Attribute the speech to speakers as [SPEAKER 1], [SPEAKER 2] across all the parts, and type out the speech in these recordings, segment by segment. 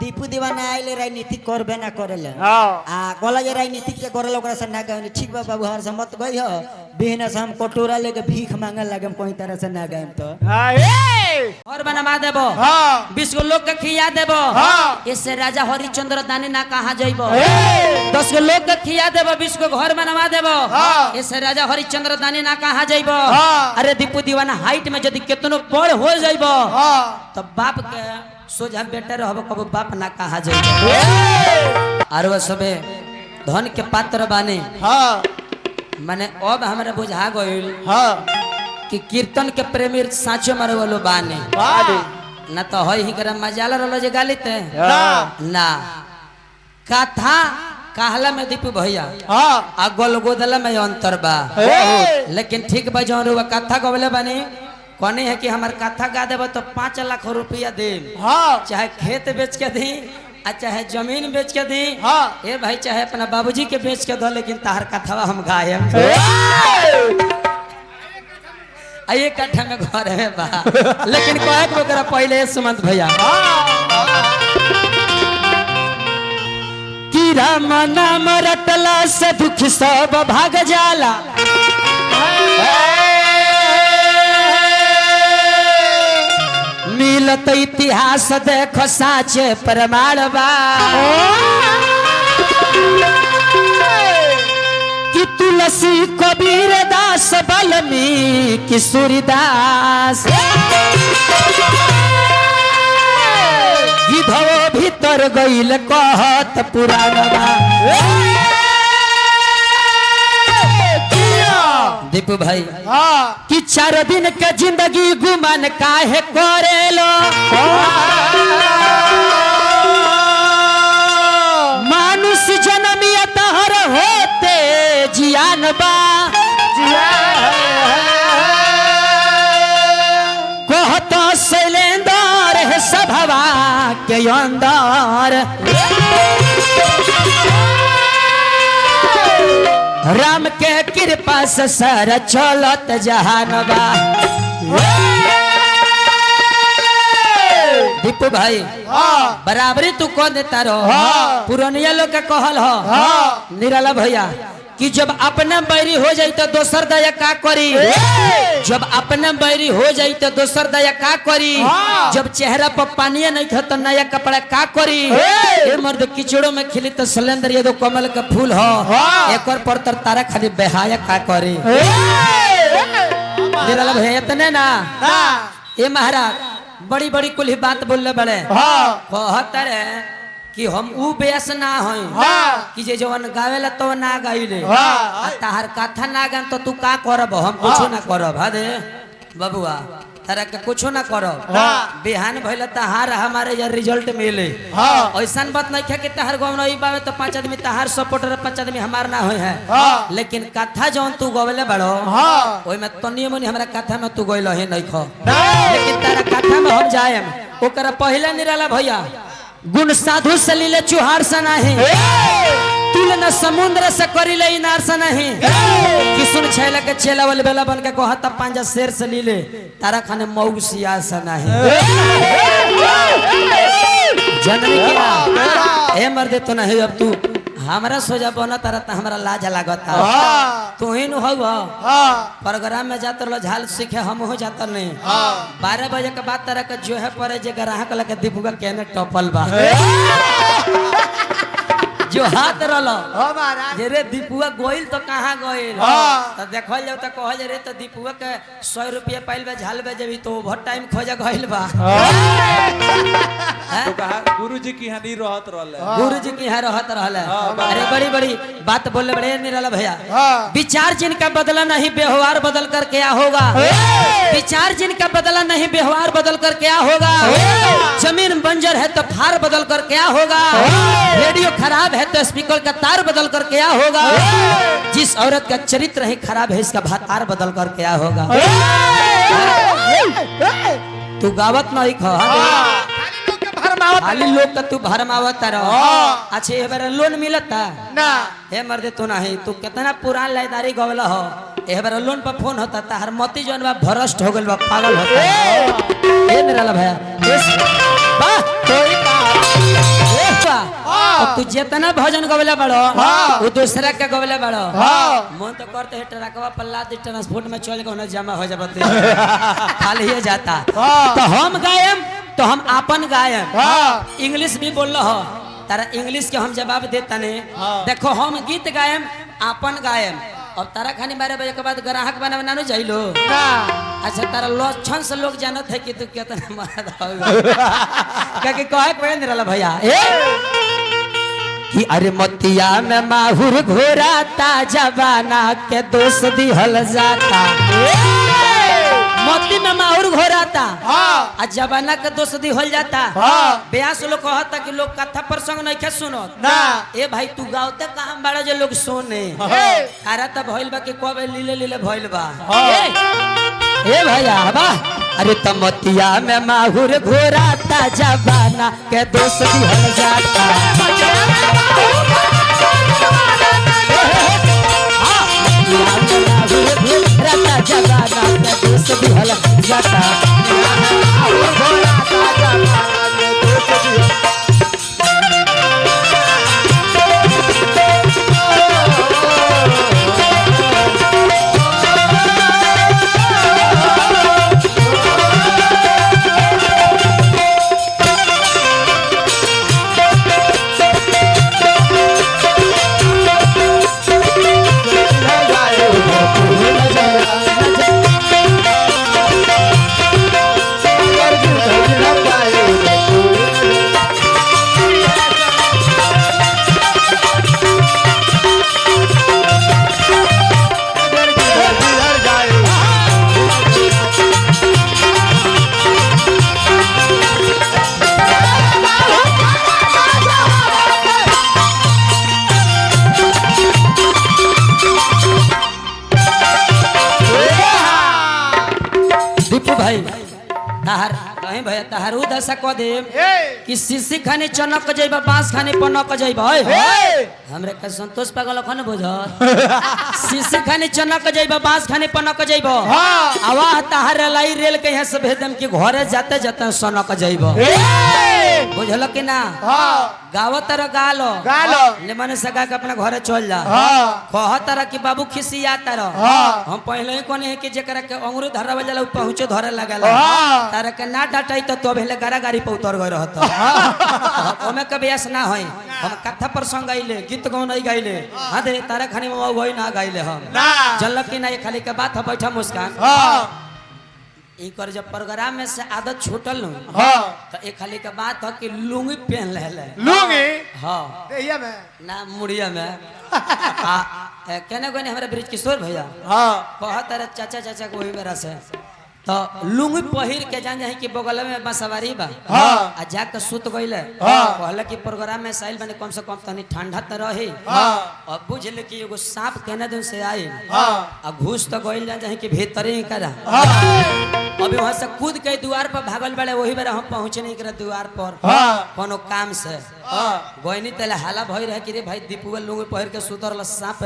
[SPEAKER 1] दीपू दीवाना आइले राजनीति करबे ना करेले
[SPEAKER 2] हां
[SPEAKER 1] आ गोला जे राजनीति के करले ओकरा से ना गए ठीक बा बाबू हमार से मत गई हो बिहना से हम कटोरा लेके भीख मांगे लागे कोई तरह से ना गए तो
[SPEAKER 2] हां ए
[SPEAKER 3] और बनवा देबो
[SPEAKER 2] हां
[SPEAKER 3] 20 गो लोग के खिया देबो
[SPEAKER 2] हां
[SPEAKER 3] इससे राजा हरिश्चंद्र दानी ना कहां जइबो 10 गो लोग के खिया देबो 20 गो घर बनवा देबो इससे राजा हरिश्चंद्र दानी ना कहां जइबो अरे दीपू दीवाना हाइट में यदि केतनो बड़ हो जइबो तब बाप के सोझा बेटा रहबो कबो बाप ना कहां जइबो आरो सबे धन के पात्र बानी
[SPEAKER 2] हां
[SPEAKER 3] माने अब हमरा बुझा गइल
[SPEAKER 2] हां
[SPEAKER 3] कि कीर्तन के प्रेमी साचो मारे वालो बाने ना तो होई ही गरम मजाला रलो जे गालिते ना कथा कहला में दीपू भैया आ गोलगोदला में अंतर बा लेकिन ठीक बा जौन रुआ कथा गवले बानी कोनी है कि हमार कथा गा देबो तो 5 लाख रुपया दे चाहे खेत बेच के दी चाहे जमीन बेच के दी ए भाई चाहे अपना बाबूजी के बेच के दो लेकिन तार कथवा हम गायब आइए कट्ठा में घर है बा लेकिन कहे को करा पहले सुमंत भैया कि राम नाम रटला से दुख सब भाग जाला मिलत इतिहास देखो साचे प्रमाण बा कि तुलसी कबीर दास वाल्मीकि सूरदास विधव भीतर गइल कहत पुराणवा दीपू भाई कि 4 दिन के जिंदगी गुमान काहे करेलो मानुष जन्मिया तहर होते जियान बा कहत शैलेंद्र है सभवा के अंदर राम के कृपा से सर चलत जहानबा दीपू भाई बराबरी तू कौन देता रहो पुरानिया लोग का कहल हो निराला भैया कि जब अपना बैरी हो जाई तो दोसर दया का करी जब अपना बैरी हो जाई तो दोसर दया का करी जब चेहरा पर पानी नहीं था तो नया कपड़ा का करी ये मर्द किचड़ों में खिली तो शैलेंद्र यादव कमल का फूल हो एक और पर तारा खाली बेहाया का करी निराला भैया इतने ना ये महाराज बड़ी बड़ी कुल ही बात बोलले बड़े कहत रे कि हम ऊ बेस ना होई कि जे जवन गावेला तो ना गाइले ताहर कथा ना गान तो तू का करब हम कुछो ना करब हा दे बबुआ तारा के कुछो ना करब बिहान भइल ताहार हमारे यार रिजल्ट मिले ऐसन बात नहीं है कि ताहार गाँव नहीं बावे तो 5 आदमी ताहार सपोर्टर 5 आदमी हमार ना होई है लेकिन कथा जवन तू गवेले बड़ो ओइ में तनियो मनी हमरा कथा में तू गइल है नहीं खो लेकिन तारा कथा में हम जाएम ओकरा पहला निराला भैया गुण साधु से लीले चुहार से नहीं तुलना समुद्र से करिले इनार से नहीं कि सुन छैला के चेला वाले बेला बन के कहता पांजा शेर से लीले तारा खाने मऊ सिया से नहीं जननी क्या ए मर्दे तो नहीं अब तू हमरा सोजा बना तारा त हमरा लाज लागता तू ही न हो प्रोग्राम में जात लो झाल सीखे हम हो जात नहीं 12 बजे के बाद तारा के जो है परे जे ग्राहक लगे दीपुगा केने टपल बा जो हाथ रलो जे रे दीपुआ गोइल तो कहां गोइल तो देखल जाओ तो कहल रे तो दीपुआ के 100 रुपया पाइल बे झाल बे जेबी तो ओवर टाइम खोजा गइल बा
[SPEAKER 4] तो कहा गुरुजी की हानि रहत रहले
[SPEAKER 3] गुरुजी की हां रहत रहले अरे बड़ी बड़ी बात बोले बड़े निराला भैया विचार जिनका बदला नहीं व्यवहार बदल कर क्या होगा विचार जिनका बदला नहीं व्यवहार बदल कर क्या होगा जमीन बंजर है तो फार बदल कर क्या होगा रेडियो खराब है तो स्पीकर का तार बदल कर क्या होगा जिस औरत का चरित्र ही खराब है इसका भातार बदल कर क्या होगा तू गावत नहीं खा खाली लोग का तू भरमावत रहो अच्छा ये बार लोन मिलता
[SPEAKER 2] ना
[SPEAKER 3] हे मर्दे तू नहीं तू कितना पुरान लाइदारी गवला हो ए बार लोन पर फोन होता था हर मोती जौन बा भ्रष्ट हो गइल बा पागल होता ए निराला भैया वाह कोई तू जितना भजन गवले बड़ो
[SPEAKER 2] हाँ।
[SPEAKER 3] वो दूसरा के गवले बड़ो
[SPEAKER 2] हाँ।
[SPEAKER 3] मन तो करते है ट्रकवा पल्ला दी ट्रांसपोर्ट में चल के जमा हो जाते खाली ही जाता
[SPEAKER 2] हाँ।
[SPEAKER 3] तो हम गायम तो हम अपन गायम
[SPEAKER 2] हाँ।
[SPEAKER 3] इंग्लिश भी बोल रहा तारा इंग्लिश के हम जवाब देता नहीं
[SPEAKER 2] हाँ।
[SPEAKER 3] देखो हम गीत गायम अपन गायम और तारा खानी 12 बजे के बाद ग्राहक बना ना जाइलो
[SPEAKER 2] ना
[SPEAKER 3] अच्छा तारा लक्षण से लोग जानत है कि तू कितना मर्द होगा क्या कहे कोई नहीं रहा भैया कि अरे मोतिया में माहुर घोराता जवाना के दोष दिहल जाता मोती में माहुर घोराता
[SPEAKER 2] हाँ।
[SPEAKER 3] आ जवाना के दोष दिहल जाता
[SPEAKER 2] हाँ।
[SPEAKER 3] ब्यास लोग कहता कि लोग कथा प्रसंग नहीं खे सुनो
[SPEAKER 2] ना
[SPEAKER 3] ए भाई तू गावते कहां बड़ा जो लोग सुने अरे तब भइल बा कि कब लीले लीले भइल बा ए भैया बा अरे तमतिया में माहुर घोराता जवाना के दोष दिहल जाता घोराता जवाना के दोष दिहल जाता दीपू भाई तहार कहीं भैया तहार उ दशा कह दे कि सीसी खाने चनक जइबा बांस खाने पनक जइबा हमरे का संतोष पागल खन बुझ सीसी खाने चनक जइबा बांस खाने पनक जइबा आवा तहार लाई रेल के यहाँ से भेदम कि घरे जाते जाते सनक जइबा बुझल कि ना गावो तर गालो
[SPEAKER 2] गालो।
[SPEAKER 3] ले माने सगा के अपना घरे चल जा कह तर कि बाबू खिसिया तर हम पहले ही कोने है कि जेकरा के अंगूर धरवा जाला उ पहुंचे धरे लागला तारा के ना डाटाई तो पहले गारा गाड़ी पे उतर गए रहता ओमे कभी ऐसा ना होई हम कथा प्रसंग गाइले गीत गाउन नहीं गाइले हां दे तारा खानी में वही ना गाइले हम
[SPEAKER 2] ना
[SPEAKER 3] जल्लक की ना ये खाली के बात है बैठा मुस्कान इनकर जब प्रोग्राम में से आदत छूटल न तो एक खाली के बात है कि लुंगी पहन ले
[SPEAKER 2] लूंगी
[SPEAKER 3] हाँ
[SPEAKER 2] देहिया में
[SPEAKER 3] ना मुड़िया में कहने को नहीं हमारे ब्रिज किशोर भैया बहुत तरह चाचा चाचा को वही मेरा से तो लुंगी पहिर के जान जाए कि बगल में बसवारी बा आ जाके सुत गइले कहले कि प्रोग्राम में साइल बने कम से कम तनी ठंडा त रही अब बुझले कि एगो सांप केने दिन से आई आ घुस तो गइल जान जाए कि भीतर ही करा अभी वहां से कूद के द्वार पर भागल बड़े वही बेरा हम पहुंचे नहीं करे द्वार पर कोनो काम से गोइनी तले हाला भई रहे कि रे भाई दीपुआ लुंगी पहिर के सुतरल सांप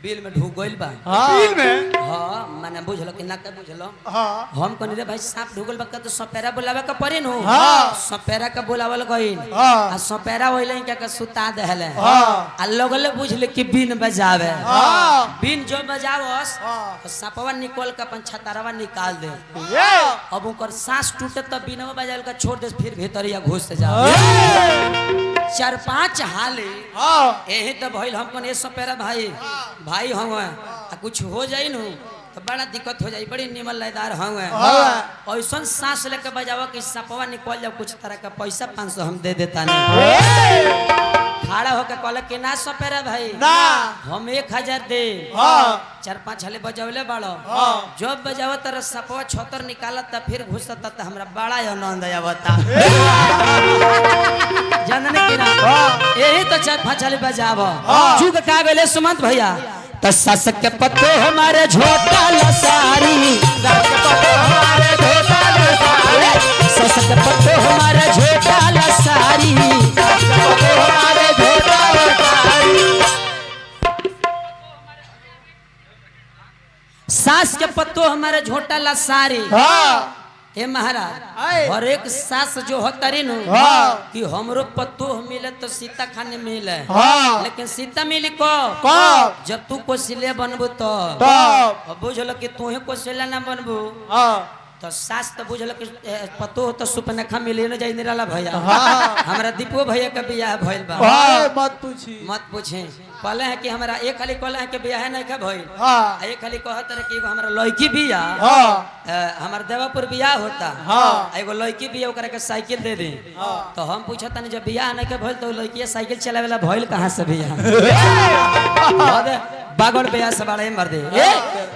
[SPEAKER 3] बिल में ढुक गइल बा
[SPEAKER 2] बिल में
[SPEAKER 3] हां माने बुझलो कि ना के बुझलो हम कहनी रे भाई सांप ढुकल बा तो सपेरा बुलावे के पड़ी नु सपेरा के बुलावल गइल आ सपेरा होइले के सुता देहले आ लगले बुझले कि बीन बजावे बीन जो बजावस तो सांपवा निकल के अपन छतारवा निकाल दे अब ओकर सांस टूटे तो बीनवा बजावल का छोड़ दे फिर भीतरिया घुस जा 4-5 हाले यही तो भइल हम कने सपेरा भाई हम कुछ हो जाई नु तो बड़ा दिक्कत हो जाई बड़ी निमल लयदार हम ऐसा सांस लेके बजावा कि सपवा निकल जाओ कुछ तरह का पैसा 500 हम दे देता नहीं खड़ा होकर कहल कि ना सपेरा भाई
[SPEAKER 2] ना
[SPEAKER 3] हम 1000 दे 4-5 हाले बजावले बाड़ो जब बजाव तर सपवा 76 निकालत त फिर घुसत त हमरा बड़ा आनंद आवता जानने की ना यही तो 4-5 हाले बजाव जुग का गेले सुमंत भैया तो सस के पत्ते हमारे झोटा लसारी सस के पत्ते हमारे झोटा लसारी सास के पत्तो हमारे झोटा लसारी ए महाराज
[SPEAKER 2] आए।
[SPEAKER 3] हर एक सास जो होता रे नु
[SPEAKER 2] हाँ।
[SPEAKER 3] कि हमरो पत्तो मिले तो सीता खाने मिले
[SPEAKER 2] हाँ।
[SPEAKER 3] लेकिन सीता मिली को
[SPEAKER 2] कब?
[SPEAKER 3] जब तू कोसिले बनबू तो
[SPEAKER 2] तब।
[SPEAKER 3] अब बुझल कि तू ही कोसिला ना बनबू
[SPEAKER 2] हाँ।
[SPEAKER 3] तो सास तो बुझल कि पतो हो तो सुपनखा मिले न जाई निराला भैया
[SPEAKER 2] हाँ।
[SPEAKER 3] हमरा दीपो भैया का बियाह भइल बा
[SPEAKER 2] हाँ, मत पूछी।
[SPEAKER 3] मत पूछे कहले है कि हमरा एक खाली कहले है कि बियाह नहीं का भइल
[SPEAKER 2] हाँ।
[SPEAKER 3] एक खाली कहत रहे कि एगो हमरा लड़की बिया
[SPEAKER 2] हाँ।
[SPEAKER 3] हमार देवापुर बियाह होता
[SPEAKER 2] हाँ।
[SPEAKER 3] एगो लड़की बिया ओकरा के साइकिल दे दे तो हम पूछत नहीं जब बियाह नहीं के भइल तो लड़की साइकिल चलावे वाला भइल कहां से बियाह बागड़ बियाह से बड़ा मर दे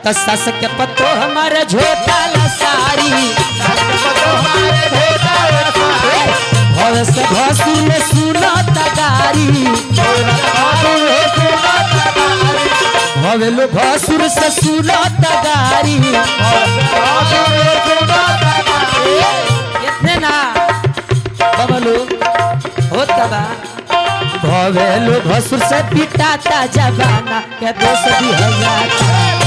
[SPEAKER 3] तो सस के पत्तो हमारे झोटा सारी भव से भसुर में सुना तगारी भवेलो भसुर से सुना तगारी इतने ना बबलू होता बा भवेलो भसुर से पिटाता जबाना के दोष भी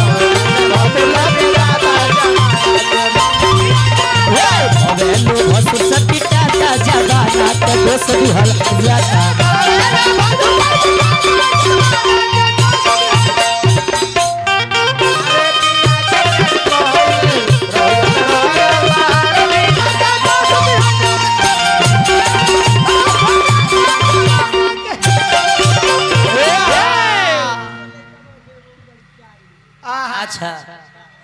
[SPEAKER 3] भवेलो भसुर से पिटाता जबाना के दोष भी हल जाता अच्छा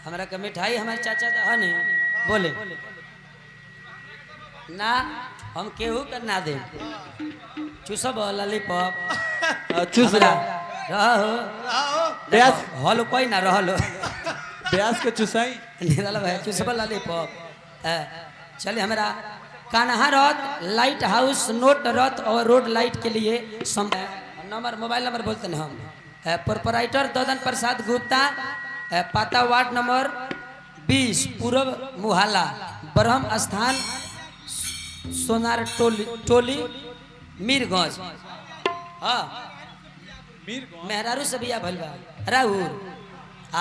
[SPEAKER 3] हमरा के मिठाई हमारे चाचा हने बोले ना हम केहू के ना दे चूसब लॉलीपॉप
[SPEAKER 4] चूस
[SPEAKER 3] हमरा
[SPEAKER 4] रहा
[SPEAKER 3] रहो
[SPEAKER 4] ब्यास
[SPEAKER 3] हलो कोई ना रहलो
[SPEAKER 4] ब्यास के चुसाई
[SPEAKER 3] निराला भाई चूसब लॉलीपॉप चलिए हमरा कान्हा रथ लाइट हाउस नोट रथ और रोड लाइट के लिए नंबर मोबाइल नंबर बोलते हैं हम प्रोपराइटर ददन प्रसाद गुप्ता पाता वार्ड नंबर 20 पूर्व मुहाला ब्रह्म स्थान सोनार टोली मीरगंज हाँ मेहरारू से बिया भइल बा राहुल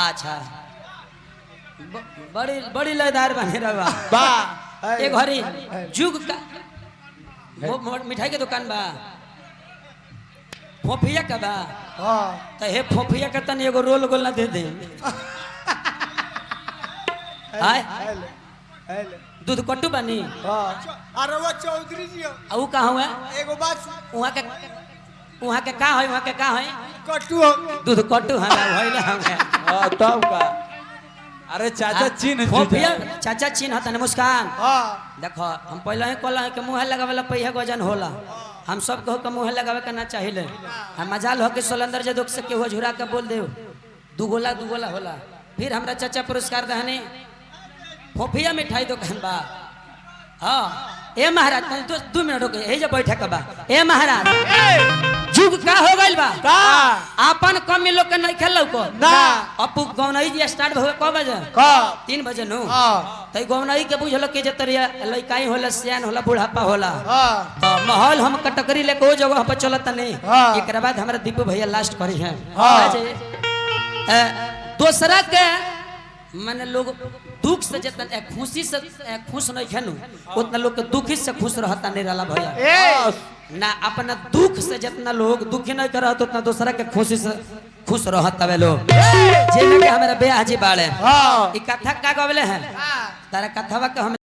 [SPEAKER 3] अच्छा बड़ी बड़ी लयदार बने रहा
[SPEAKER 2] बा।
[SPEAKER 3] एक घड़ी जुग का मिठाई के दुकान बा फोफिया का बा
[SPEAKER 2] हाँ।
[SPEAKER 3] तो हे फोफिया का तन एगो रोल गोल ना दे दे आय दूध कट्टू बनी
[SPEAKER 2] अरे वो चौधरी जी
[SPEAKER 3] आ ऊ कहाँ हुआ
[SPEAKER 2] एगो बात
[SPEAKER 3] वहाँ के का है वहाँ के का है
[SPEAKER 2] कट्टू हो
[SPEAKER 3] दूध कट्टू हमें भइले हमें
[SPEAKER 4] हाँ तब का अरे चाचा चिन्ह
[SPEAKER 3] फोफिया चाचा चिन्ह हता मुस्कान
[SPEAKER 2] हाँ।
[SPEAKER 3] देखो हम पहले ही कहला कि मुँह लगावे पहिया वजन होला हम सब कहो के मुँह लगावे के ना चाहिए हम मजाल हो के सोलंदर जे दुख से केहू झुरा के बोल दे दुगोला होला फिर हमरा चाचा पुरस्कार दहने फोफिया मिठाई दुकान बा हाँ ए महाराज तनी दो मिनट रुके हे जे बैठे के बा ए महाराज जुग का हो गइल बा
[SPEAKER 2] का
[SPEAKER 3] आपन कमी लोग के नहीं खेलौ को
[SPEAKER 2] ना।
[SPEAKER 3] अपू गौनई जी स्टार्ट होवे क बजे
[SPEAKER 2] का
[SPEAKER 3] 3 बजे नु
[SPEAKER 2] हाँ।
[SPEAKER 3] तई गौनई के बुझलो के जतरिया लइकाई होला सियान होला बुढ़ापा होला
[SPEAKER 2] हाँ।
[SPEAKER 3] तो माहौल हम कटकरी लेके ओ जगह पर चलत नहीं
[SPEAKER 2] हाँ।
[SPEAKER 3] एकरा बाद हमरा दीपू भैया लास्ट करी हैं
[SPEAKER 2] हाँ।
[SPEAKER 3] दूसरा के माने लोग दुख से जितना खुशी से खुश नहीं खेनु उतना लोग के दुखी से खुश रहता नहीं रहला भैया ना अपना दुख से जितना लोग दुखी नहीं कर रहता उतना दूसरा के खुशी से खुश रहता वे लोग जे में के हमारा ब्याह जी बाड़े
[SPEAKER 2] हाँ।
[SPEAKER 3] ई कथा का गवले हैं तारा कथावा के हम